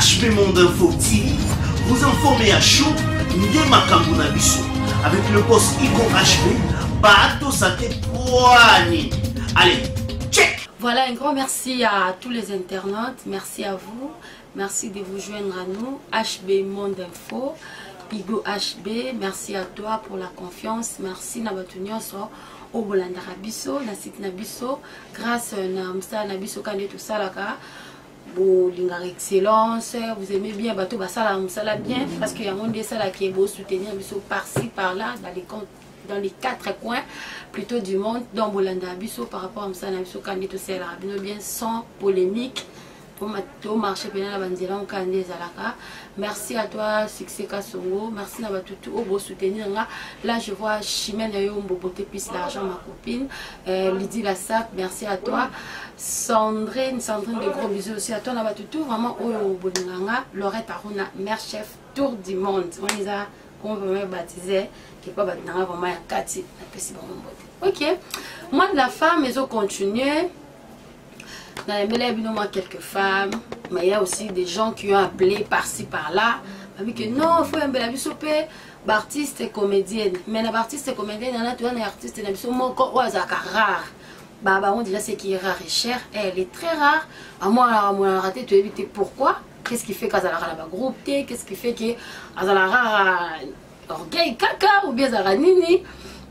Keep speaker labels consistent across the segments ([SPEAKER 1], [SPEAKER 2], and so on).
[SPEAKER 1] HB Monde Info TV, vous informez à chaud, Ndé Makambo na biso, avec le boss Ico HB, Bato Santé Poani. Allez, check!
[SPEAKER 2] Voilà, un grand merci à tous les internautes, merci à vous, merci de vous joindre à nous, HB Monde Info, Pigo HB, merci à toi pour la confiance, merci Nabatunyoso, au Bolanda Rabiso, na site Nabiso, grâce à Msa Nabiso Kande tout ça là, bon, excellence, vous aimez bien, bateau, bah ça là bien, parce qu'il y a un monde de ça là qui est beau soutenir Biso par-ci, par-là, dans les quatre coins plutôt du monde, dans Bolanda Biso par rapport à Msa Nabiso Kande tout ça là, bien sans polémique. Au marché pénal bandira on kande zalaka. Merci à toi Succès Kasongo, merci na batutu au beau soutenir là je vois Chimène yo mbobote plus l'argent ma copine Lydie Lassac, merci à toi Sandrine de gros bisous aussi à toi na batutu vraiment au boninganga Laurette Aruna mère chef tour du monde on les a on veut me baptiser qui pas batnanga vraiment ya kati na pesi bon mbote. OK, moi de la femme ils ont continué. Dans les mêlés, il y a quelques femmes, mais il y a aussi des gens qui ont appelé par-ci par-là. Ils disent que non, il faut un bel abusopé, artiste et comédienne. Mais l'artiste et comédienne, il y a un artiste et comédienne, rare. On dit là, c'est qui est rare et cher. Elle est très rare. À moi, on a raté, tu as évité pourquoi. Qu'est-ce qui fait qu'elle a la groupe T? Qu'est-ce qui fait qu'elle a la rare orgueil caca ou bien elle a nini?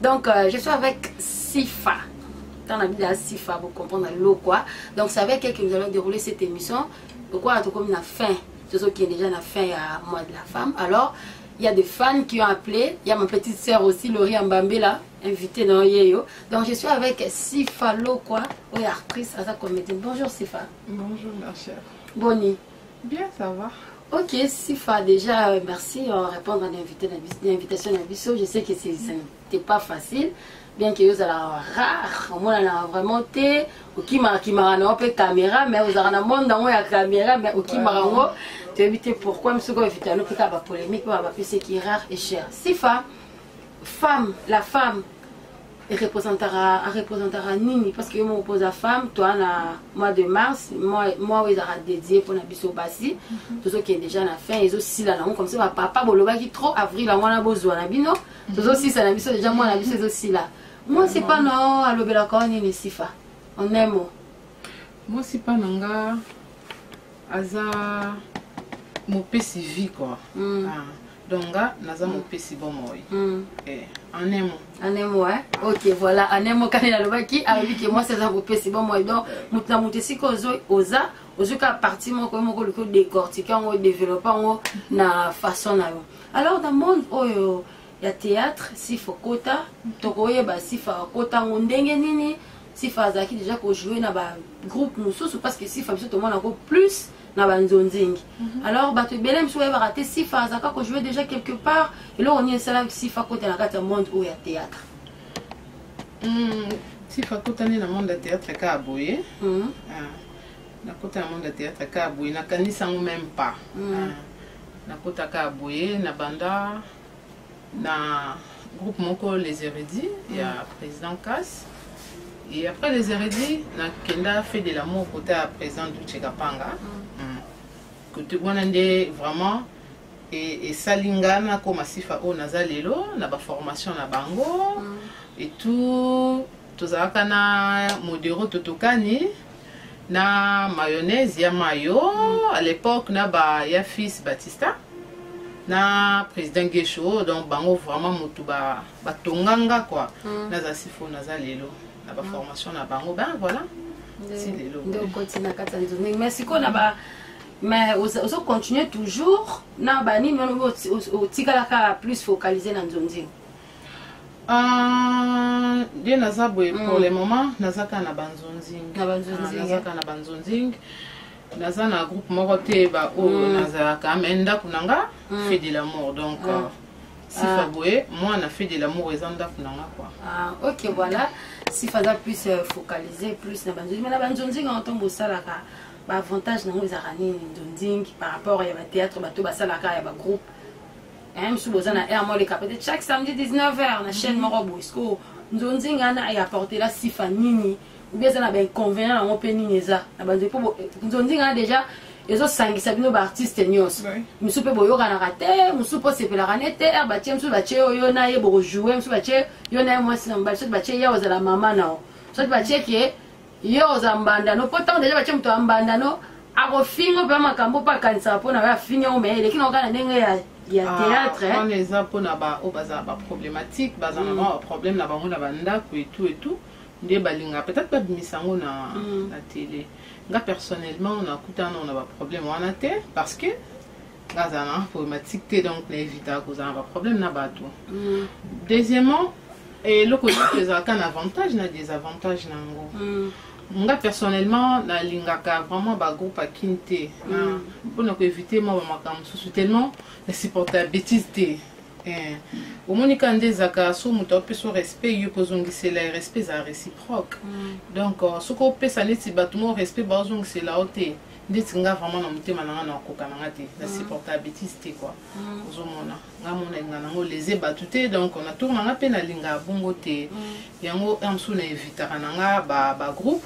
[SPEAKER 2] Donc, je suis avec Sifa. Dans la vie de Sifa, vous comprenez l'eau quoi. Donc c'est avec elle que nous allons dérouler cette émission. Pourquoi comme la fin, c'est ce qui est déjà la fin à mois de la femme. Alors il y a des fans qui ont appelé. Il y a ma petite soeur aussi, Laurie Mbambe là, invitée dans Yeyo. Donc je suis avec Sifa l'eau quoi, oui actrice à sa comédienne. Bonjour Sifa.
[SPEAKER 3] Bonjour ma chère.
[SPEAKER 2] Boni.
[SPEAKER 3] Bien ça va.
[SPEAKER 2] Ok Sifa déjà merci en répondre à l'invitation à Bisso. Je sais que ce n'était pas facile. Bien que vous avez rare, au moins on a vraiment été, qui m'a pas caméra, mais vous avez un monde dans la caméra, mais qui m'a tu as évité pourquoi, monsieur qu'on évite alors que la polémique, on va pas ce qui est rare et cher. Sifa, la femme représentera Nini, parce que je m'oppose à femme, toi en mois de mars, moi ils ont dédié pour la biso bassi, tout ce qui est déjà la fin, ils aussi là, comme ça, papa boloba qui trop avril, là on a besoin la bino, tout aussi ça la biso déjà moi la biso aussi là. Moi c'est pas non à l'obéla quand Nini Sifa, on aime.
[SPEAKER 3] Moi c'est pas nanga, aza mon pesi vie quoi. Donc, naza mon pesi bon moi. En aime.
[SPEAKER 2] Ouais. Ok, voilà. En aime quand il a le qui a dit que moi c'est un pesi bon moi. Donc, mutna mutesi ko oza ka partie mon ko mo ko le décortiquer on développer on na façon na yo. Alors dans le monde oyo ya théâtre Sifa kota tokoye ba Sifa kota ndenge nini Sifa zaki déjà ko jouer na ba groupe mususu parce que Sifa biso to mona encore plus na banzonzing. Alors bato belem so va rater Sifa zaka ko jouer déjà quelque part et là on y est ça Sifa kota na kata monde où ya théâtre.
[SPEAKER 3] Sifa kota ni na monde de théâtre ka aboye. Na kota na monde de théâtre ka aboye na kanisa même pas. Na kota ka aboye na banda na groupe moko les érudits, il y a président Kass. Et après les érudits, na Kenda fait de l'amour côté à président Duche Kapanga. Côté Wanande vraiment et Salingana comme Sifa o Nazalelo, na ba formation na bango et tout tozaka na modero totokani na mayonnaise ya mayo à l'époque na ba ya fils Batista na président Gesho donc bango vraiment motu ba tonganga quoi naza Sifo Nazalelo. La formation na bango ben voilà c'est de l'eau
[SPEAKER 2] donc continue kata nzongi merci ko na ba mais on continue toujours na ba ni au tikalaka plus focalisé na nzongi
[SPEAKER 3] de naza boye pour le moment nazaka na banzonzing nazaka na banzonzing naza na groupe moko te ba o nazaka menda kunanga fait de l'amour donc Sifa boye moi on a fait de l'amour et zanda kunanga quoi.
[SPEAKER 2] OK voilà Sifa za plus focaliser plus na banzonzing mais na banzonzing en tombe salaka ba avantage na ngeza rani nzonzing par rapport à ba théâtre bato ba salaka ya ba groupe même sous bozana air moi les capter chaque samedi 19h na chaîne morobo isko nzonzing ana ya apporter la Sifa nini ou bien ça na ben convenant na opéning eza na banzo po nzonzing ana déjà ezosangisa bino baartiste nyonso mosusu mpe boyokanaka te mosusu mpo osepelaka ne te r batie mosusu batie oyo na ye bokojoue mosusu batie yo na ye mwasi na mobali soki batie ye ozala mama nao soki batie ke ye oza mbandano mpo ntango deja batie moto ya mbandano akofinga mpe makambo mpo akanisaka mpo na yo afinga yo me eleki na okana ndenge ya théâtre
[SPEAKER 3] wana eza mpona oyo bazala baproblématique bazala na baproblème na bango na bandako etu nde balinga peut-être babimisa yango na télé. Nga personnellement nakutana on a ba problème wana te parce que nga za na problématique te donc na éviter kozala ba problème na bato. Deuxièmement eloko ezalaka na avantage na désavantage nango. Nga personnellement nalingaka vraiment ba groupe akini te mpona koéviter mwa bamakambo mosusu tellement nasupporta bêtise te. Omoni kande ezaka so moto apesa respect yo kozongisela respect eza réciproque donc soki opesa neti bato mo respect bazongisela yo te ndeti nga vraiment na motema nanga nakoka nanga te nasupporta bêtise te quoi ozomona nga mona elinga nango lese bato te donc natour nanga mpe nalinga bongo te yango mosusu na évitaka nanga bagroupe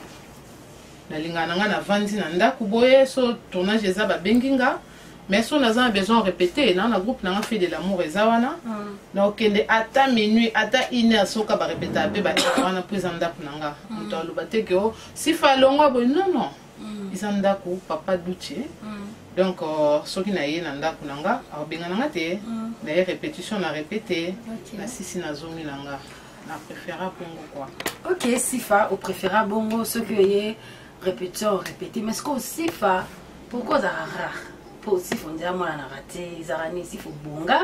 [SPEAKER 3] nalinga nanga navandi na ndako boye so tournage eza babengi nga mais si on a besoin de répéter, dans le groupe, on a fait de l'amour et ça, donc à minuit, à une heure, on a répété, on a pris un dap nanga. Si fallait non, ils ont d'accord, papa douché. Donc, ce qui n'a pas nanga nanga, alors bien nanga te, d'ailleurs répétition, on a répété, la sisi na zomi nanga, on a préféré bongo quoi.
[SPEAKER 2] Ok, sifa, on préfère bongo, ce que y répétition, répéter, mais ce qu'on sifa, pourquoi ça rare? Si faut dire moi na raté zarani si faut bonga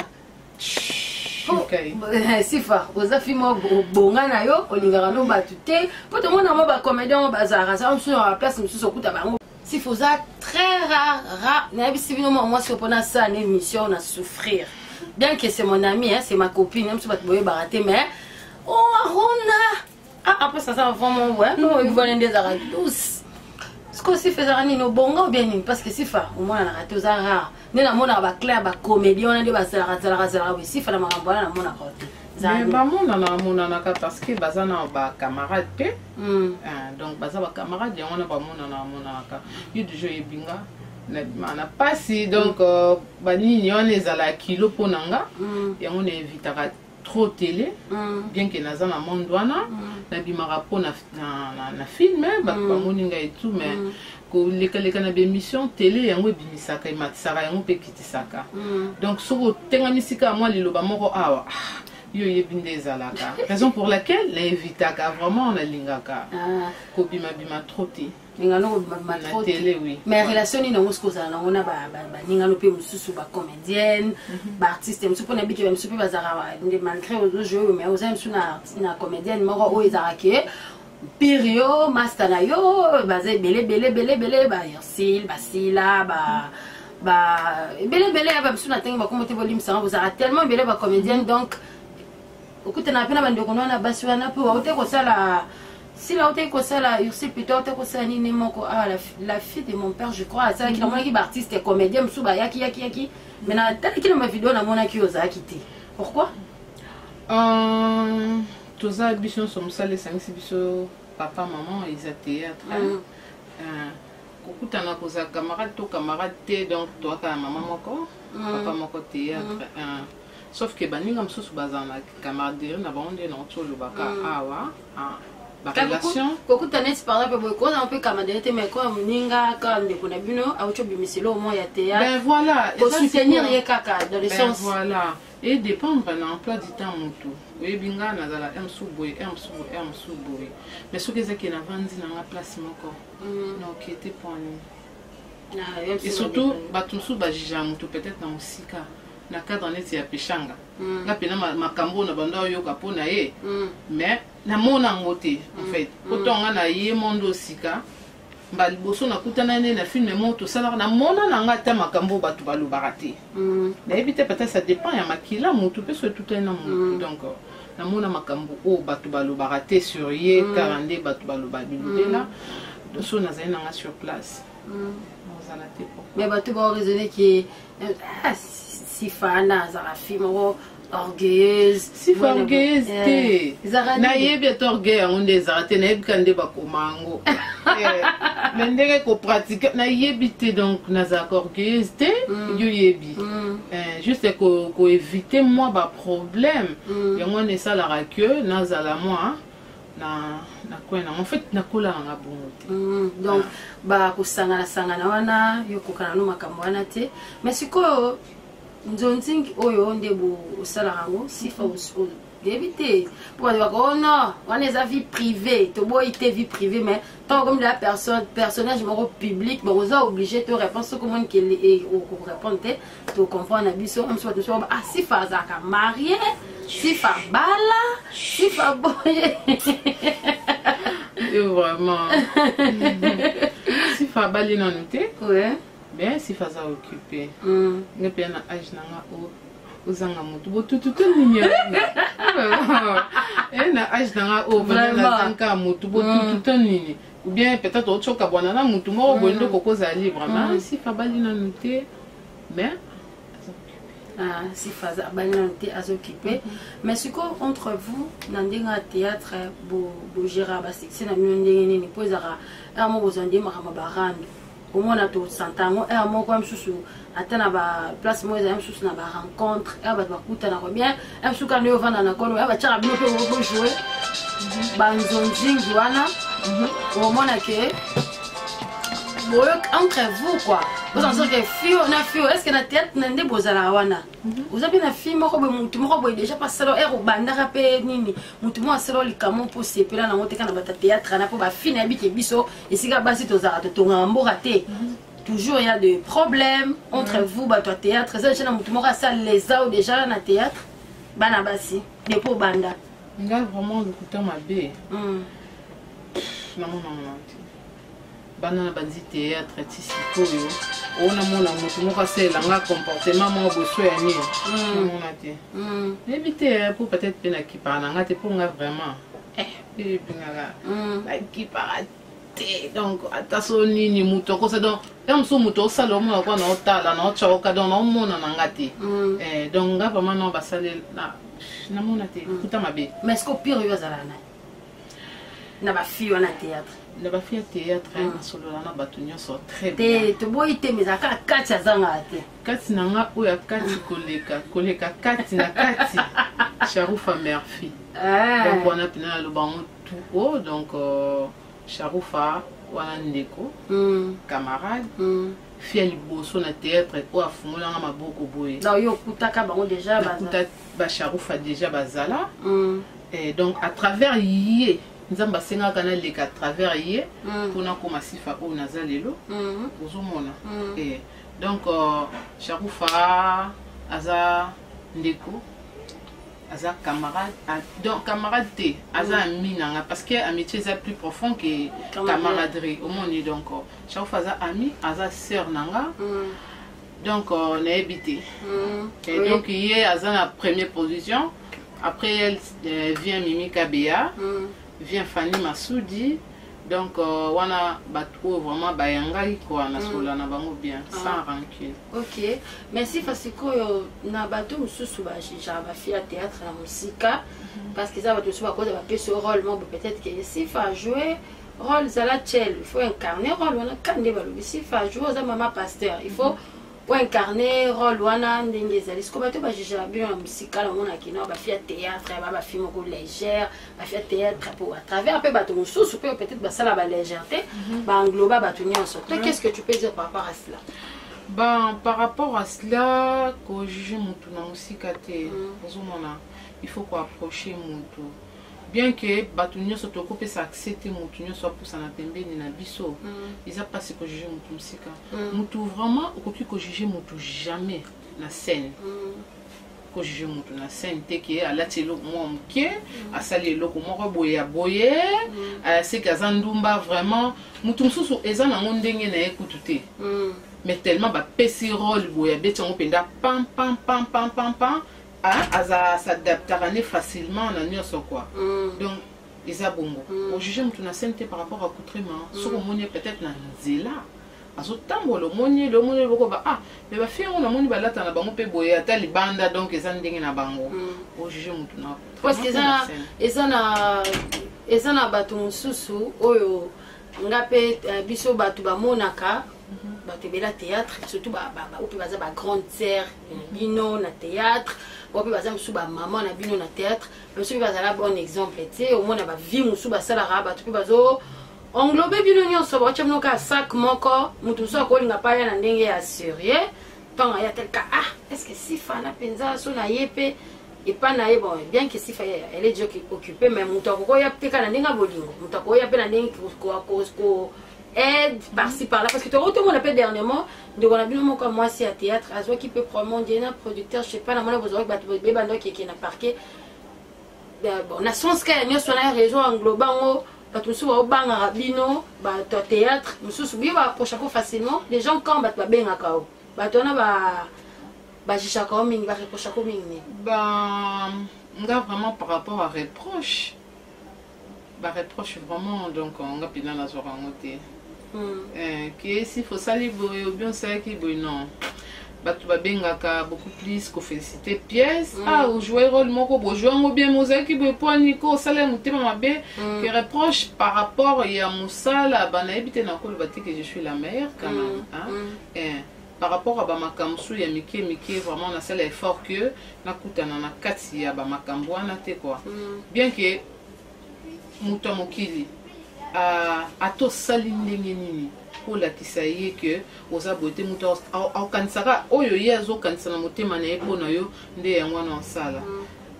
[SPEAKER 2] si fa oza fimo bonga na yo olingaka no batute po to mona mo ba comédien ba zara ça sur la place mususu okuta bango si faut ça très rare na bisi bino moi si opona ça une émission na souffrir bien que c'est mon ami hein, c'est ma copine même si ba boye baraté mais oh arona après ça vraiment ouais non ils vont des zara tous ce que si faisait no bonga ou bien parce que si fa au moins na raté aux rare ne na mona ba clair ba comédien on a des bazara oui si fa na mambona na mona côté
[SPEAKER 3] mais ba mona na parce que bazana ba camarade pe donc baza ba camarade on a ba mona ka yo du jeu ebinga na pasi donc ba nini on ezala kilo ponanga et on évitera trop télé bien que naza na monde wana na bimara po na film ba moninga et tout mais ko leka na émission télé yango ebimisaka ematisaka yango pe kitisaka donc soko tenga misika moi liloba moko awa yo yebinde ezalaka raison pour laquelle la évitaka vraiment on a lingaka ko bima trop te
[SPEAKER 2] ngano ma trop
[SPEAKER 3] télé oui
[SPEAKER 2] mais relation ni na musko za na ona ba ngano pe mususu ba comédienne ba artiste mususu pona bitu mususu pe bazara malgré aux jeux mais aux mususu na comédienne moko o ezarake Pirio, Mastanayo, basé belé ba Yorsil, Basila, belé ba msuna tengi ba komote volume ça vous a tellement belé ba comédienne donc écoute na pena bande ko na basuana po ote ko sala si la ote ko sala Yorsil plutôt ote ko sala ni moko la fille de mon père je crois ça qui na mona ki ba artiste et comédien msuba yaki mais na tali ki na ma vidéo na mona ki oza kité pourquoi
[SPEAKER 3] toza biso somsale sangisi biso papa maman ils a théâtre kokutana koza camarade te donc toi ka maman moko papa moko théâtre sauf que baninga msusu bazana camaraderie na bonde na otolo baka awa ba relation
[SPEAKER 2] kokutana c'est par exemple ko un peu camaraderie mais quoi muninga quand de kuna bino auto bimiselo au moins ya théâtre
[SPEAKER 3] ben voilà
[SPEAKER 2] pour soutenir ye kaka dans le sens
[SPEAKER 3] voilà et dépendre de l'emploi du temps mutu oui binga nazala msuboy mais ce que c'est que na vandi na la place moko non qui était pour nous et surtout batumsu bajija mutu peut-être na musika na cadre neti ya peshanga na pena makambo na banda yo kapona ye mais na mona ngote en fait potonga na ye mondo sika mbali boso na kutana ne na film moto sala na mona na ngata makambo batu balobaka te na éviter peut-être ça dépend ya makila mutu pe so tout un homme donc na mona makambo o batu balobaka te sur ye karande batu baloba biludela so na zaina nga sur place
[SPEAKER 2] mais batu ba raisonner qui si fana za film orgueilleuse
[SPEAKER 3] si orgueilleuse te na yebi orgueil on des arrêter na yebi kande bakomango Mais ndenge ko pratique na yebité donc naza orgueilleuse te yo yebi juste ko éviter moi ba problème yango ne ça la que naza la moi na kwena en fait nakola nga bongo te
[SPEAKER 2] donc ba kusangana sangana wana yo kokana no makambo wana te mais sikoyo nzonzingi oyo ndebo osala yango sifa d'éviter pour dire oh non on est à vie privée to boy été vie privée mais tant comme la personnage moro public bon on a obligé de répondre ce comment qu'il est au répondre to comprendre biso am soit ah si fa zaka marié si fa bala si fa boy
[SPEAKER 3] vraiment si fa bali non noté
[SPEAKER 2] ouais
[SPEAKER 3] bien si fa za occupé ne pe na âge nanga o uzanga mutu botututu ninya na âge nanga o vraiment zanka mutu botututu nini ou bien peut-être autre ka bwana na mutu mo bondo kokoza libre mais si fa bali non noté mais
[SPEAKER 2] si faza banante azoccupé mais ce entre vous nandinga théâtre bo gérard basixi na ndenge nini pozara amo bozandi makama barando au moins to santango et amo comme susu atana ba place mo ezam susu na ba rencontre et ba kuta na bien et suka no vana na kono ba tshaka bino pe bo jouer ba nzonzingi wana au moins que entre vous quoi vous en que fille on a fille est-ce que na tête nande bozala wana vous avez na fille moko be mutu moko boy déjà passé lo ero banda rapé nini mutu mo aselo likamo pour sepela na moteka na bata théâtre na po ba fille na biki biso esika basi tozara to ngambo raté toujours il y a des problèmes entre vous ba toi théâtre ça je na mutu moko ça les a déjà na théâtre bana basi de po banda
[SPEAKER 3] nga vraiment le couteau ma bé non bana bandi théâtre tisikoyo ona mona mutu moko sela nga comportement mo boso ya ni mona te éviter pour peut-être pena qui parle nga te pour nga vraiment et pinga la qui parle donc ataso nini mutu ko ça donc comme so mutu sala mo ko na otala na ochoka donc na mona na nga te donc nga vraiment non basale na mona te kuta mabe
[SPEAKER 2] mais est-ce que pire yo zalana na ba fille na théâtre
[SPEAKER 3] la bafia théâtre na solo na batu nyonso très bien
[SPEAKER 2] te boy te mezaka kati azanga te
[SPEAKER 3] kati nanga oya kati koleka kati na kati Sharoufa Murphy donc on a pena le bango tout haut donc Sharoufa wana ndeko camarade fia liboso na théâtre o afungola nga maboko boye
[SPEAKER 2] donc yo kutaka bango déjà
[SPEAKER 3] ba Sharoufa déjà bazala et donc à travers yé nzamba senga kana leka à travers yé pona ko masifa o nazalelo ozomona et donc Sharoufa aza ndeko aza camarade donc camarade te aza ami nanga parce que amitié est plus profond que camaraderie au monde donc Sharoufa aza ami aza sœur nanga donc on est habité et donc yé aza na première position après elle vient Mimi Kabea vient Fanny Massoudi donc wana batko vraiment bayangai quoi na sola na bango bien sans rancune.
[SPEAKER 2] OK merci parce que na bato mususu ba jija ba fia théâtre na musika parce que ça va tout soit cause ba ce rôle moi peut-être que si fa jouer rôle ça la chel il faut incarner rôle wana kande ba lobi si fa jouer za maman pasteur il faut pour incarner rôle wana ndenge ezali siko bato bajija bien na musika la mona kino ba fia théâtre ba film ko légère ba fia théâtre pour à travers un peu bato mususu peut-être ba sala ba légèreté ba engloba bato nyonso. Qu'est-ce que tu peux dire par rapport à cela?
[SPEAKER 3] Ben par rapport à cela ko juger mutu na musika te ozomona il faut ko approcher mutu bien que bato nyonso tokope sa accepter mutu nyonso pour ça na pembeni na biso ils a passé ko juger mutu musika mutu vraiment okoki ko juger mutu jamais na scène ko juger mutu na scène te ke alati eloko moko moke asali eloko moko boye ya boye aseki aza ndumba vraiment mutu mosusu eza nango ndenge na ye kutu te mais tellement bapesi rôle boye abeti yango mpenza pam pam pam pam pam pam aza s'adaptera facilement na nyonso quoi donc eza bongo o juger mutu na scène te par rapport à accoutrement soko moni peut-être na nzela azotambola omoni le boko ba mais ba fille on amoni balata na bango pe boye ata libanda donc eza ndenge na bango o juger mutu na
[SPEAKER 2] parce que eza na bato mususu oyo ngape biso batu ba monaka batu bela théâtre surtout ba opi baza ba grande sœur bino na théâtre opi baza musu ba maman na bino na théâtre musu baza la bon exemple tu au moins na ba vie musu ba sala ra batu bazo englober bino nyonso ba chamno ka sac moko mutu so ko linga pa ya na ndenge ya sérieux tant ya tel ka est-ce que si fana penza so na yepe et pas naïe bon bien que si elle est déjà occupée mais mon temps quoi y a peut-être qu'à n'inga bolingo mon temps quoi y a peut-être n'inga ko aide par-ci par-là parce que tout le monde appelle dernièrement de on a vu mon comme moi c'est à théâtre à qui peut prendre un producteur je sais pas la moi vous aurez battu bébé qui n'a parqué bon na sens qu'il y a sur un réseau englobant tout ça au bang rabino bah théâtre nous sous bien va approcher facilement les gens quand bah bien à cao bah tu na bah j'ai chaque homme il va reprocher comme il
[SPEAKER 3] bah nga vraiment par rapport à reproche bah reproche vraiment donc on a pina na zora ngote que si faut ça libérer ou bien ça qui bon non bah tu vas bien nga beaucoup plus que féliciter pièce ou jouer rôle moko bo jouer ngo bien mosaïque qui bo point nico ça la mutema mabe que reproche par rapport ya musala bana ebité na ko le bati que je suis la meilleure quand même hein par rapport à Bamakamsu, il y a Miki, vraiment, on a fait l'effort que Nakutana na kati ya Bamakambu, on a fait quoi. Bien que Moutamokili a tout salindengeni pour la kisaye que aux abotés Mouta au Kansara, Oyo Yazo Kansana Motemane Ponayo, de Yamwana en sala.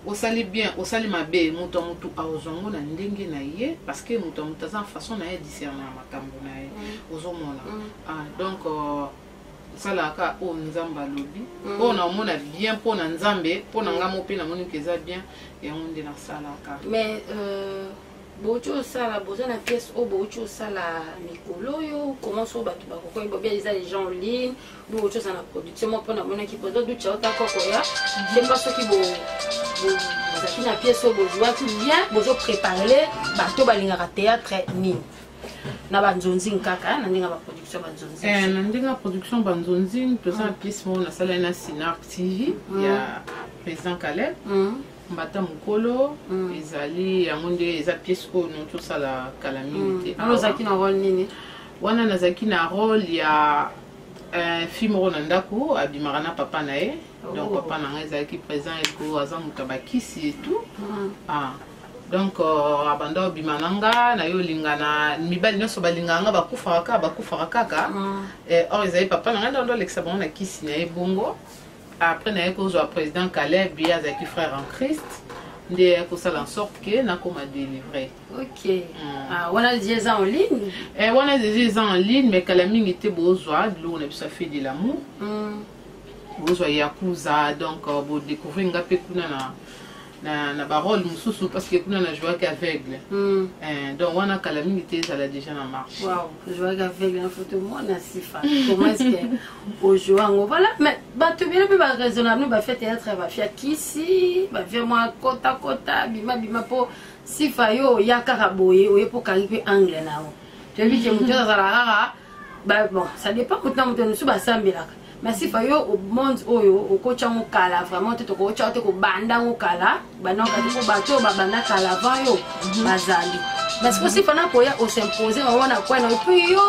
[SPEAKER 3] Au sali bien, au sali mabe, Moutamutu a ozongo na ndenge na ye, parce que Moutamutaza façon na discerner Makambu na ye, aux hommes donc, salaka o nzamba lobi on a mona bien pour na nzambe pour na ngamo pe na moni keza bien et on de na salaka
[SPEAKER 2] mais bocho sala bozo na pièce o bocho sala mikolo yo comment so batu ba ko bien les gens en ligne bocho ça na production mo pour na mona ki pozo du chota koko ya c'est pas ce qui bo za na pièce o bozo tu bien bozo préparer bato balinga théâtre ni na banzonzi nkaka na ndinga ba production banzonzi
[SPEAKER 3] na ndinga production banzonzi to ça pièce mo na sala na Sinar TV ya président Caleb mbata mukolo ezali ya monde eza pièce ko no to sala calamité
[SPEAKER 2] alors zaki na rôle nini
[SPEAKER 3] wana na zaki na rôle ya film ro ndako abimarana papa na ye donc papa na ngeza ki présent ko azamu tabakisi et tout donc abanda bimananga na yo lingana mibali nyonso balinganga bakufaka kaka or ezali papa nanga ndo l'exabon na kisi na ebongo après na ko zo président Caleb ya zaki frère en Christ nde ko sala en sorte que na koma délivrer
[SPEAKER 2] OK on a des gens en ligne
[SPEAKER 3] on a des gens en ligne mais Kalaming était bozwa on a ça fait de l'amour bozwa yakuza donc bo découvrir ngape kuna na parole mususu parce que kuna na jouer qu'aveugle donc on a calamité ça l'a déjà en marche
[SPEAKER 2] waouh jouer qu'aveugle en photo moi na sifa comment est-ce que au jouer voilà mais ba tu bien pas raisonnable ba fait théâtre ba fait kisi ba vraiment kota bima po sifa yo ya karaboye o pour karipe angle nao tu dis que mutu za la ba bon ça dépend maintenant mutu nusu ba sambela mais si fayo au monde oyo au coach en kala vraiment te ko cha te ko banda en kala bana ko bato babana kala vayo bazali mais si fana ko ya au s'imposer on a quoi et puis yo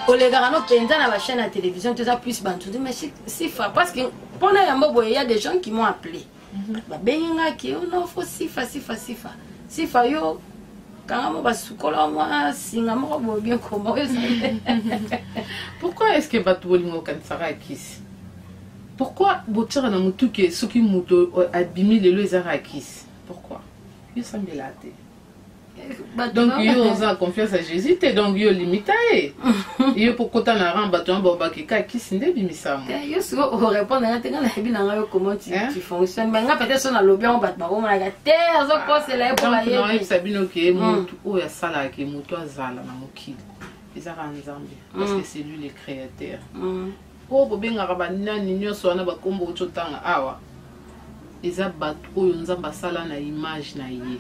[SPEAKER 2] au les gars no penza na ba chaîne à télévision tout ça plus bantu mais si fa parce que pendant ya mbobo il y a des gens qui m'ont appelé ba benga ki on faut si fayo
[SPEAKER 3] pourquoi est-ce que Batuolingo Kansara Kiss? Pourquoi Botira na mutuke soki muto abimi lelo ezara Kiss? Pourquoi? Yo sambelate. Donc yo ont confiance à Jésus et donc yo limité. Yo pourquoi t'en as un bâton boba qui ka Kiss nde bimisa.
[SPEAKER 2] Yo so répondre na tenga na bi na comment tu fonctionnes. Mais nga peut-être son na lobby on bat ba on na ga terre zo ko c'est là pour la
[SPEAKER 3] yebi. Non, sabino ke mutu o ya sala ke mutu azala na mokili. Ezara nzambe parce que c'est lui le créateur. Oh bobenga ba nani nyoso na ba kombo chotanga awa. Eza batu oyo nzamba sala na image na ye.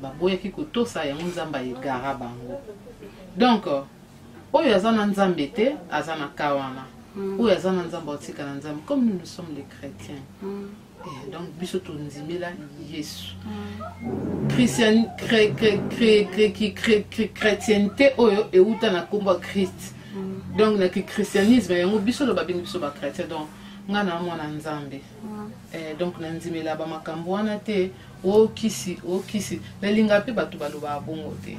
[SPEAKER 3] Baboya ki kotosa ya nzamba egara bango. Donc oyo azana nzambe te azana kawana. Oyo azana nzamba otika na nzambe comme nous sommes les chrétiens. Donc biso to nzimela Yesu. Chrétienté oyo euta na komba Christ. Donc na christianisme yango biso lo babengi biso ba chrétien donc ngana mwana nzambe. Donc na nzimela ba makambo wana te okisi la linga pe batu baloba bongo te.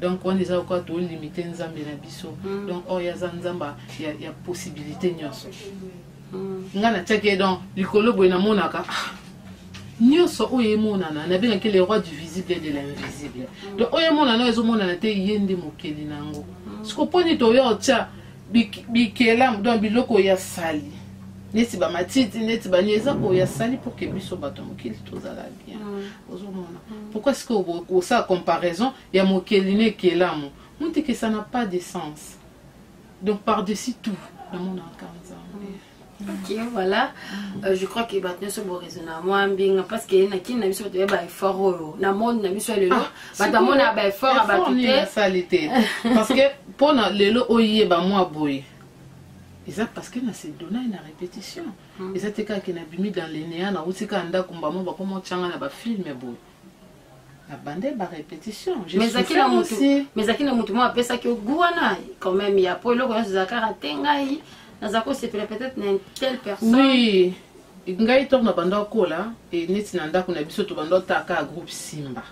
[SPEAKER 3] Donc on eza ko to limiter nzambe na biso. Donc oya za nzamba ya possibilité nyonso. Ngana tcheke donc likolo boye na monaka nyonso oyo emonana na benga les rois du visible et de l'invisible. Donc oyo emonana ezo monana te yende mokeli nango. Siko poni to yo tcha bikela donc biloko ya sali. Neti ba matiti neti ba nieza ko ya sali pour que biso bato mokeli tozala bien. Ozo mona. Pourquoi est-ce que ça comparaison ya mokeli ne kelamo? Monte que ça n'a pas de sens. Donc par-dessus tout, dans mon encanza.
[SPEAKER 2] Ok, voilà. Je crois que maintenant ce beau raisonnement bien parce que na kin na biso to ba effort na monde na biso lelo ba ta mona ba effort abatute
[SPEAKER 3] salité parce que pour na lelo oye ba moi boy. Et ça parce que na se donner une répétition. Et ça te ka que na bimi dans les néa na utika nda kumba mo ba komo tchanga na ba film boy. La bande ba répétition.
[SPEAKER 2] Mais akina mutu mo apesa ki ogwana quand même il y a pour le ko za karatenga yi. C'est peut-être une telle personne.
[SPEAKER 3] Oui. Ngai tok na bando kola et neti na ndako na biso to bando taka groupe Simba.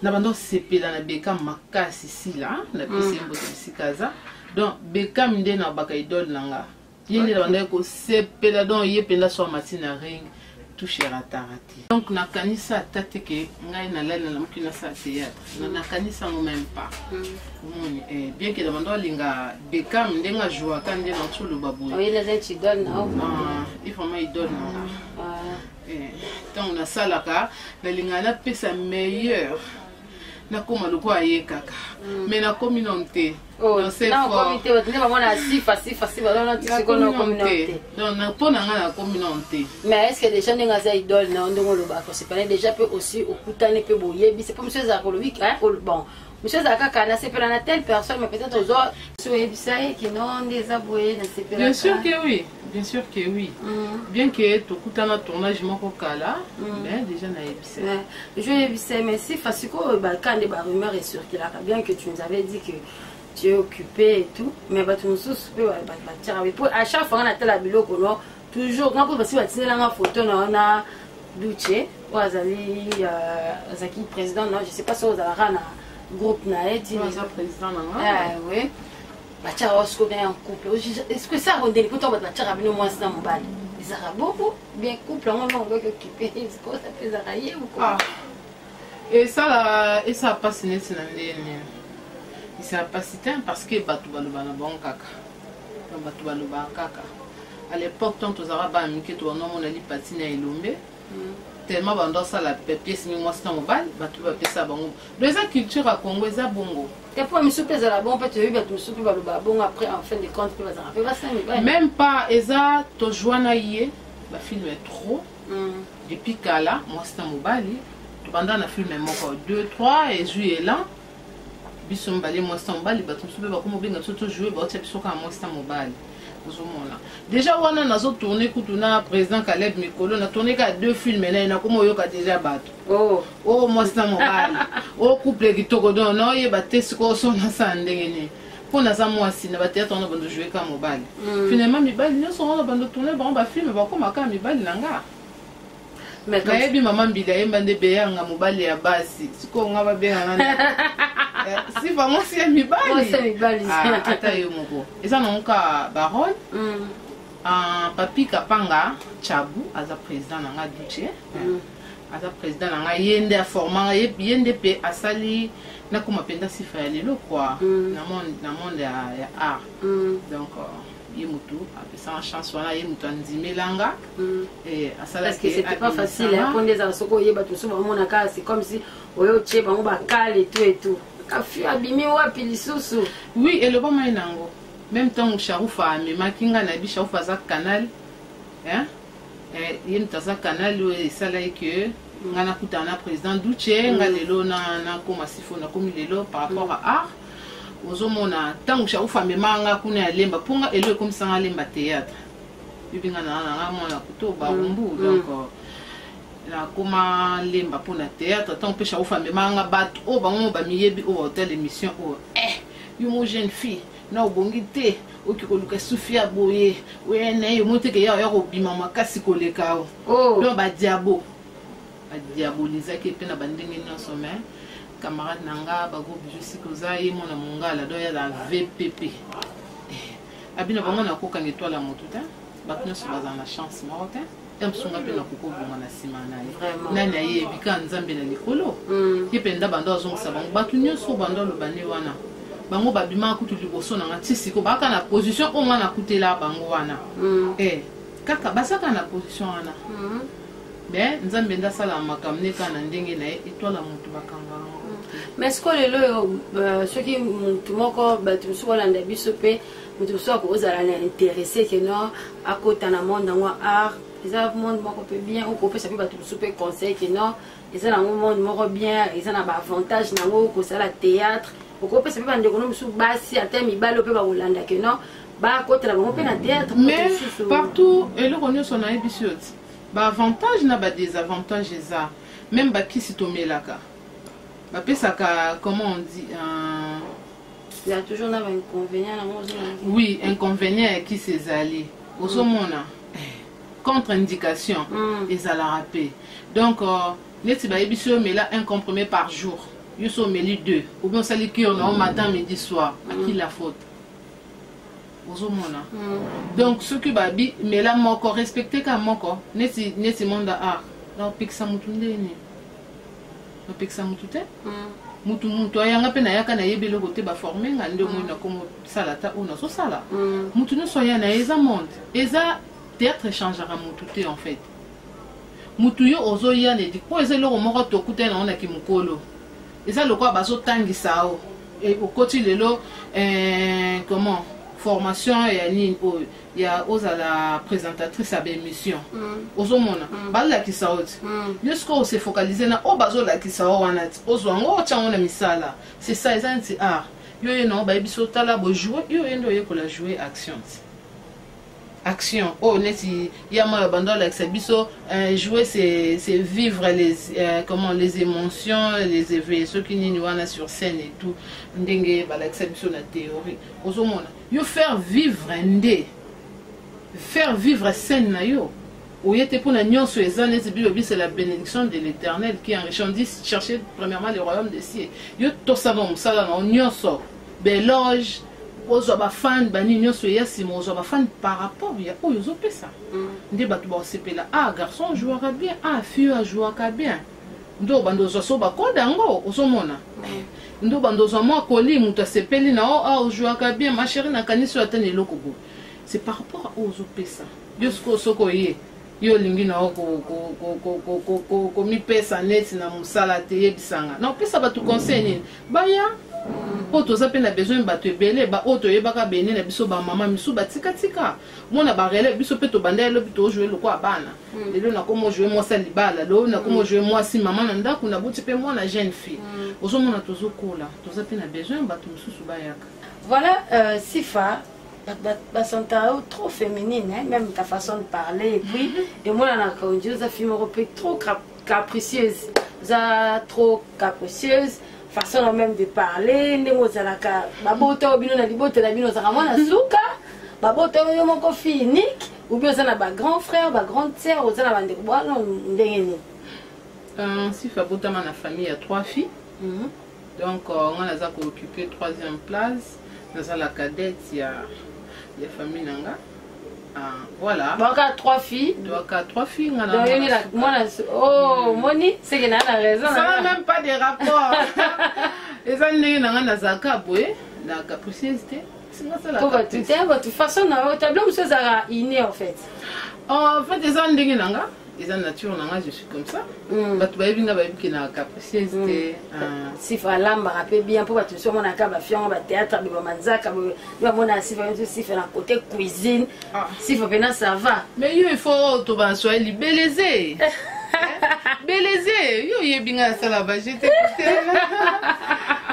[SPEAKER 3] Na bando sepela na beka makasi sila na bisembo sikaza. Donc beka minde na baka idole nanga. Yende na bando ko sepela donc yependa so matina ring toucher ratarati. Donc na kanisa tate ke ngai na lala na mukina sa théâtre. Na kanisa ngo même pas. Bien que demandons linga bekam ndenga joua quand ndenga tout le babou.
[SPEAKER 2] Oui, les gens tu donnent non.
[SPEAKER 3] Il faut me donner. Donc na salaka na linga na pesa meilleur. Na koma loko aye kaka. Mais na communauté.
[SPEAKER 2] Oh, c'est fort. Na communauté, on est vraiment si facile dans la communauté.
[SPEAKER 3] Donc na pona na communauté.
[SPEAKER 2] Mais est-ce que les gens ndenga za idole na ndongo lo ba ko c'est pas déjà peut aussi okutane pe boyebi c'est pas monsieur Zakolovic hein bon. Monsieur Zakaka, c'est pas telle personne, mais peut-être aux autres. Qui n'ont des aboués,
[SPEAKER 3] bien sûr que oui. Bien sûr que oui. Bien que tu écoutes un tournage, mais déjà,
[SPEAKER 2] je sais, mais si facile, quand les rumeurs est circulent, bien que tu nous avais dit que tu es occupé et tout, mais tu nous à chaque fois, on a tel habilo, toujours, quand on va tirer la photo, on a Douché, ou Azali, Zaki, président, non, je ne sais pas si vous avez groupe naeti
[SPEAKER 3] président
[SPEAKER 2] oui bacha osko bien en couple est-ce que ça rendait quand on va bacha bino moi ça mobile ça a beaucoup bien couple on va occuper est-ce que ça fait zarailler ou quoi
[SPEAKER 3] et ça passe net na ndene ça passe parce que batu baloba na bon kaka batu baloba kaka à l'époque tant aux arabes amiki to non on a li patina ilombe tellement bando ça la pièce mi moi c'est mobile batu ba pesa bango deux culture à Congo eza bongo
[SPEAKER 2] et pour monsieur pesa la bon peut-être batu monsieur ba bon après en fin de compte peut va faire ça
[SPEAKER 3] même pas eza to joana yé ba film est trop depuis kala moi c'est mobile to banda na film moko 2 3 et juillet là biso mbali moi c'est mobile batu monsieur ba comme benga tout jouer ba tshep soka moi c'est mobile. Déjà, on a tourné Kutuna, président Caleb Mikolo, on a tourné 2 films, et on a comme on a déjà battu. Oh, moi c'est mon mal. Oh, couple qui tourne, non, il y a battu ce qu'on a sandé. Pour nous, moi, si nous avons on a joué comme mobile. Finalement, mes balles, nous sommes en train de tourner, on va filmer, on va comme mes balles, nanga. Mais quand il y a maman bidaye bande beya nga mobali ya basi siko nga ba benga nana si vraiment si mi bali ata yo moko eza nonka baron papi kapanga chabu aza président nanga Duché aza président nanga yende a formant yende pe asali na kuma penda sifa ya lelo quoi na monde ya art donc yemutu apesa chance wana yemutu andimelanga et asala
[SPEAKER 2] parce que c'était pas facile pour des asoko yeba tout ça mona ka c'est comme si oyo tche bango ba kale et tout kafi abimi wapi lisusu
[SPEAKER 3] oui et le bon mainango même temps Charoufa mema kinga na bi Charoufa za canal hein yemutu za canal et sala que ngana kutana président Duché ngalelo na koma sifo na komi lelo par rapport à art ozomona tango Charoufa memanga kuna ya lemba ponga elo comme ça lemba théâtre ibinga na mwana kuto ba umbu donc la koma lemba pour na théâtre tant que chauffe manga bat o bango ba miyebi o hotel émission o yo mo jeune fille na obongite o ki ko luka sufia boye we na yo mote ke ya ko bima makasi ko lekao do ba diaboliser ke pe na bandingi nyonso mais camarade nanga ba go bijou sikoza ye mona mongala do ya la VPP abina bango na koka ngetola motu ta baknyoso baza na chance morte emsunga pe na kokobonga na sima na ye nani ayebika nzambe na likolo ye pe nda bando azongisa bango batu nyonso bando lobani wana bango babima kutu liboso na ngati siko baka na position onga na kutela bango wana kaka basaka na position wana mais nzambe nda sala makamne kana ndenge na etola motu bakanga
[SPEAKER 2] mais ce que le ceux qui mutu moko batu sokola nda biso pe mutu soko ozala na intéressé que non à côté na monde ngo art les monde moko pe bien ou peut ça peut batu super conseil que non ils ont un monde moko bien ils ont un avantage nango ko sala théâtre pourquoi peut ça peut bande kono musu basi ata mibalo pe ba olanda que non ba côté na bango pe na théâtre
[SPEAKER 3] mais partout et le revenu son na ebisiot ba avantage na ba désavantage ça même ba kisi tomelaka ba pesaka comment on dit
[SPEAKER 2] il y a toujours un inconvénient
[SPEAKER 3] oui inconvénient qui s'est allé au somona contre-indication ezala rappé donc neti ba ebisio mais là un comprimé par jour yo so meli 2 ou bien ça liqueur au matin midi soir à qui la faute au somona donc ce que babi mais là moko respecter ka moko neti monde art donc pixa mutundeni no pixa mutute mutu ayanga pe na yaka na yebele côté ba former nga ndo mo comme salata ou na so sala mutu no soya na eza monde eza théâtre changera mutute en fait mutu yo ozo ya ne di po eza lo moko to kute na ona ki mukolo eza lo kwa bazo tangisa o et au côté lelo comment formation ya nini o ya oza la présentatrice à l'émission ozo mona bala ki saoti jusqu'au se focaliser na o bazo la ki sawa wana ozo ngo tchango na misala c'est ça ils anti art yo no ba biso tala bo jouer yo endo ye ko la jouer action oh neti yama bando la biso jouer c'est vivre les comment les émotions les éveils ceux qui ni wana sur scène et tout ndenge ba la biso na théorie ozo mona yo faire vivre scène na yo oyete pour na nyonso ezane zibilobi c'est la bénédiction de l'Éternel qui enrichit on dit chercher premièrement le royaume des cieux yo to savon sala na nyonso beloge ozo ba fan bani nyonso yasi mo ozo ba fan par rapport ya oyo zo pesa ndi batu ba sepela garçon jouera bien fille jouera bien ndo bando zo so ba kodango ozo mona ndo bando zo mo koli muta sepeli na jouera bien ma chérie na kaniso atane lokobo c'est par rapport aux opesa yosko soko ye yo lingi na ko mi pesa net na musala te yebisanga na pesa batu conseil nini baya oto za pe na besoin batu ebele ba oto yebaka bene na biso ba mama misu batika tika mona ba rele biso pe to banda lo bito jouer lo kwa bana lelo na komo jouer moi sa libala lo na komo jouer moi si mama na ndako na buti pe moi na jeune fille ozo mona tozo kola toza pe na besoin batu misusu bayaka
[SPEAKER 2] voilà Sifa basanta trop féminine hein? Même ta façon de parler et puis et moi on a conduit ça fille européenne trop capricieuse trop capricieuse façon même de parler ndemo zalaka babota obino na libota na bino zaka mwana suka babota yo moko fille unique ou bien ça na ba grand frère ba grande sœur ou ça na bande bwana ndenge ni
[SPEAKER 3] Sifa botama na famille a 3 filles donc on a za ko occuper 3e place dans la cadette il y a famille nanga voilà
[SPEAKER 2] donc 3 filles
[SPEAKER 3] donc 3 filles
[SPEAKER 2] moni c'est que na raison
[SPEAKER 3] ça n'a même pas de rapport les années nanga zaka boye la capricité c'est ça la
[SPEAKER 2] capricité de toute façon na tableau monsieur zara inné en fait
[SPEAKER 3] les années nanga les nature nanga je suis comme ça batu bayebinga bayebiki na capricité
[SPEAKER 2] Sifa lamba rappelle bien pour batu sur mon akaba fion ba théâtre ba manzaka ba mona Sifa na côté cuisine Sifa pena ça va
[SPEAKER 3] mais il faut to ba soy libelezé belezé yo yebinga sala ba j'étais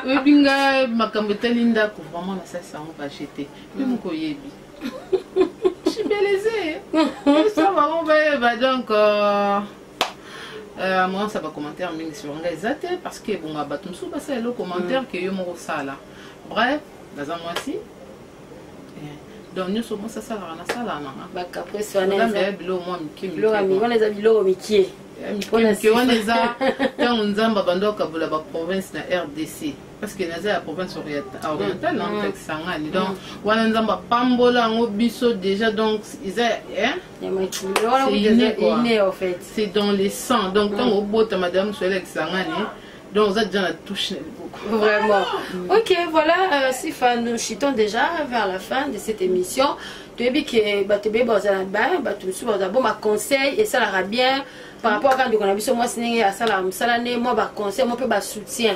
[SPEAKER 3] yebinga makambo telinda ko vraiment na ça ça on va jeter ko yebi plaisait. Ça va donc moi ça va commentaire mingi sur nga ezate parce que bon batum sou parce que le commentaire que yo mo sala. Bref, dans un mois ci. Donc nous sommes ça sala na sala na.
[SPEAKER 2] Ba kapre swana
[SPEAKER 3] za bilo mo miki.
[SPEAKER 2] Bilo ami wana za bilo miki.
[SPEAKER 3] Miki wana za tant nzamba bandoka bula ba province na RDC. Parce que naza la province orientale non Texangani donc wana nzamba pambola ngo biso déjà donc ils a c'est dans les sangs donc tant au bota madame sur Texangani donc ça déjà la touche beaucoup
[SPEAKER 2] vraiment. OK, voilà Sifa, nous chutons déjà vers la fin de cette émission. Tu as dit que batebe bazala ba batu sou bazabo ma conseil et ça la bien par rapport à quand on a vu moi signer à salam salane moi ba conseil moi peut ba soutien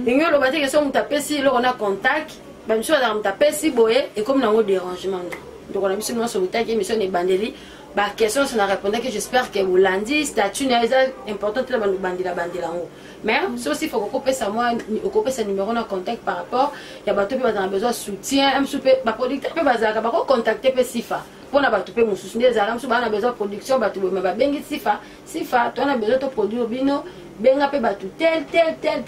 [SPEAKER 2] et nous le baté que son tapé si on a contact ba monsieur da tapé si boye et comme na un dérangement donc on a vu sur moi sur contact émission des bandeli ba question ça répondre que j'espère que vous lundi statut n'est important là bandila mais ça aussi faut couper ça moi couper ce numéro na contact par rapport il y a bato peut avoir besoin soutien un peu ba producteur peut bazaka ba contacter pe Sifa pour na bato pe mususu ndeza la musu ba na besoin production bato ba bengi Sifa toi na besoin to produire bino benga pe bato tel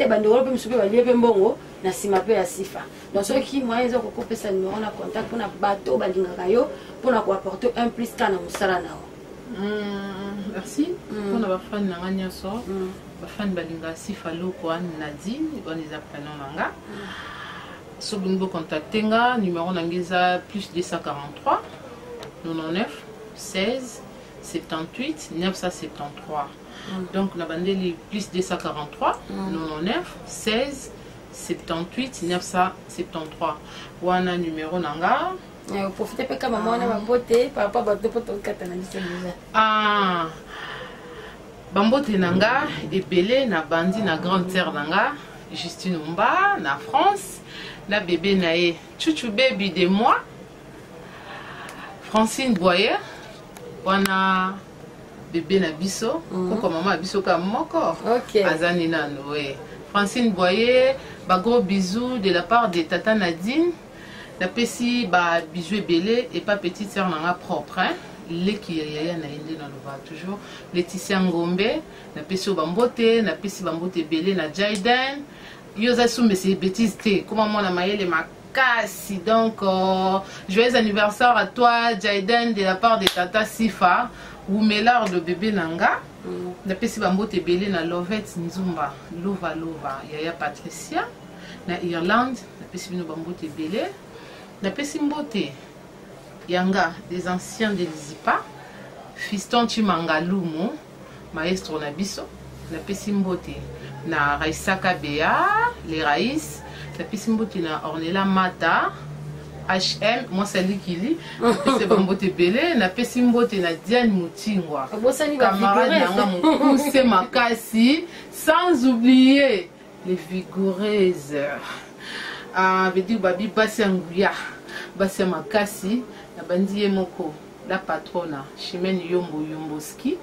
[SPEAKER 2] bandoro pe mususu pe ba lié pe mbongo na sima pe ya Sifa donc ceux qui moi ils ont couper ce numéro na contact pour na bato ba lingaka yo pour na ko apporter un plus kana musala nao.
[SPEAKER 3] Merci pour na ba fan na nganya so ba fan balinga Sifa loko Nadine on les appelle nanga so bingo contacter nga numéro nangeza plus 243 99 16 78 973 donc la bandeli plus 243 99 16 78 973 wana numéro nanga
[SPEAKER 2] profitez pas comme maman na beauté par rapport à votre poto katana
[SPEAKER 3] ah bambote nanga ebele na bandi na grande sœur nanga Justine Umba na France na bébé nae chouchou baby de moi Francine Boyer wana bébé na biso koko maman biso ka moko azani nano ouais Francine Boyer ba gros bisous de la part de tata Nadine la pesi ba bisous ebele et pas petite sœur nanga propre hein les qui yaya na inde na lova toujours Laetitia Ngombe na pesi bambote na pesi bambote belé na Jaiden yoza sumbe c'est bêtise té comment moi na mayele makasi donc joyeux anniversaire à toi Jaiden de la part de tata Sifa ou mélar de bébé nanga na pesi bambote belé na Lovette Nzumba lova yaya Patricia na Irlande na pesi bino bambote belé na pesi mbote Yanga des anciens de l'Izipa, Fiston Chimangalumo, maestro Nabiso, la Pessimbote, na Raisaka Bea, les Raïs, la Pessimbote na Ornella Mata, HM, moi c'est lui qui lit, c'est Bambote Belé, na Pessimbote na Diane Moutingwa, camarade Nanga Moukousse Makasi, sans oublier les vigoureuses. Veut dire Babi Bassiangouya, Bassia Makasi. Bandi moko la patrona Chimène Yomboski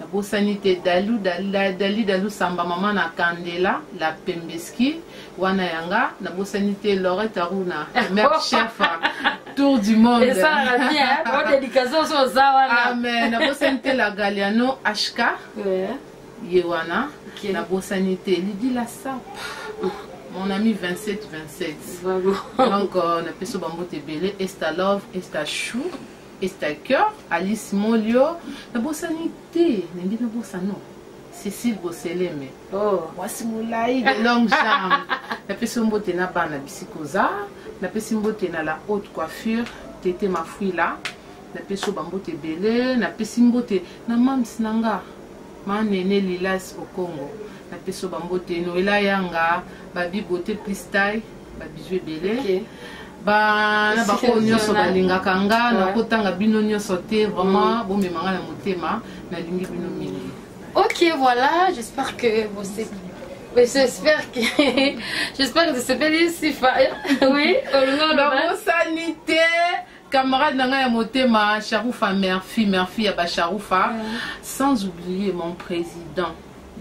[SPEAKER 3] la bosanité Dalu Samba maman na Candela la Pembeski wana yanga na bosanité Lorette Aruna mère chef tour du monde
[SPEAKER 2] et ça la bien bonne dédication sur ça wana
[SPEAKER 3] amen na bosanité la Galiano HK yewana na bosanité Lydie la Sap mon ami 27. Donc, on a fait ce bambou tébélé, Esta Love, Esta Chou, Esta Cœur, Alice Molio, la bossanité, n'est-ce pas bossano, Cécile Bosseleme, voici Moulaï, de longues jambes, la personne beauté n'a pas na bisikoza, la personne beauté n'a la haute coiffure, tété ma fouille là, la personne bambou tébélé, la personne beauté n'a mams nanga, ma néné Lilas au Congo. La peso bambote Noëlla Yanga babi beauté plus taille babi jouer belé ba na ba ko nyoso balinga kanga na kotanga bino nyoso te vraiment bon me manga na motema na lingi bino mingi.
[SPEAKER 2] OK, voilà, j'espère que vous j'espère que c'est bien Sifa. Oui, au nom de
[SPEAKER 3] la sanité camarade nanga ya motema Charoufa Murphy ya ba Charoufa sans oublier mon président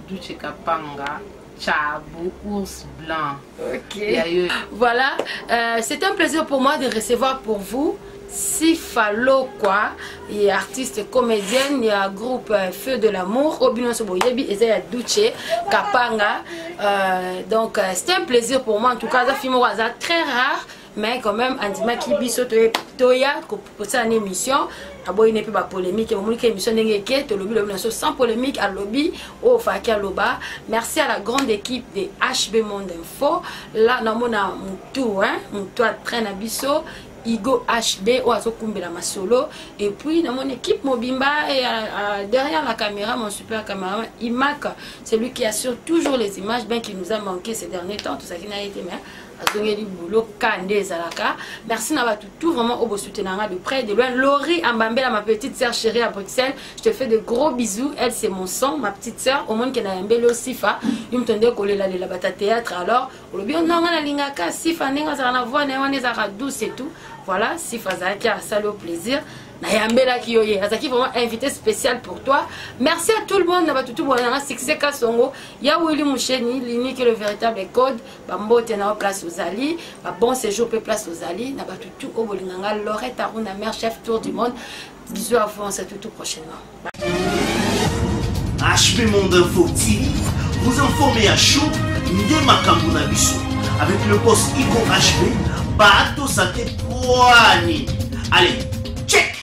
[SPEAKER 3] Duche Kapanga, Chabou, ours blanc.
[SPEAKER 2] OK. Voilà, c'est un plaisir pour moi de recevoir pour vous Sifa Lokwa, et artiste comédienne, il y a groupe Feu de l'amour, Obino Soboyebi, et Zaya Duche, Kapanga. Donc c'était un plaisir pour moi, en tout cas, ça film très rare, mais quand même, Andima Kibiso Toya, pour ça une émission. Aboy n'est pas polémique, et mon émission n'est sans polémique à lobby au Fakia Loba. Merci à la grande équipe de HB Monde Info. Là, nous avons tout, traîne à Bisso. Igo HB ou Azokumbela Masolo, et puis dans mon équipe Mobimba et derrière la caméra mon super caméraman Imak, c'est lui qui assure toujours les images, bien qu'il nous a manqué ces derniers temps, tout ça qui n'a été mais du boulot Kandé Zalaka. Merci Naba tout vraiment au beau soutenir de près de loin. Laurie Ambambela, ma petite sœur chérie à Bruxelles, je te fais de gros bisous. Elle c'est mon sang, ma petite sœur au monde qui a un bel Sifa. Il me tendait coller la bata théâtre alors. On le bien non on a lingaka Sifa nenga za na voix na wana za douce et tout. Voilà, Sifa Zaki a salut au plaisir. Nayambela Kiyoye, Azaki vraiment invité spécial pour toi. Merci à tout le monde. Nabatutu Boyana, Sixé Kasongo, Ya Willy Moucheni, Lini qui est le véritable code. Bambo Tena place aux Ali, bon séjour place aux Ali. Nabatutu Obolinganga, Lorette Aruna, mère chef tour du monde. Bisous à vous, on se retrouve tout prochainement.
[SPEAKER 1] HB Monde Info TV, vous informez à chaud, Ndé Makambu Biso, avec le boss Iko HB, Bato Sate Poani. Allez, check!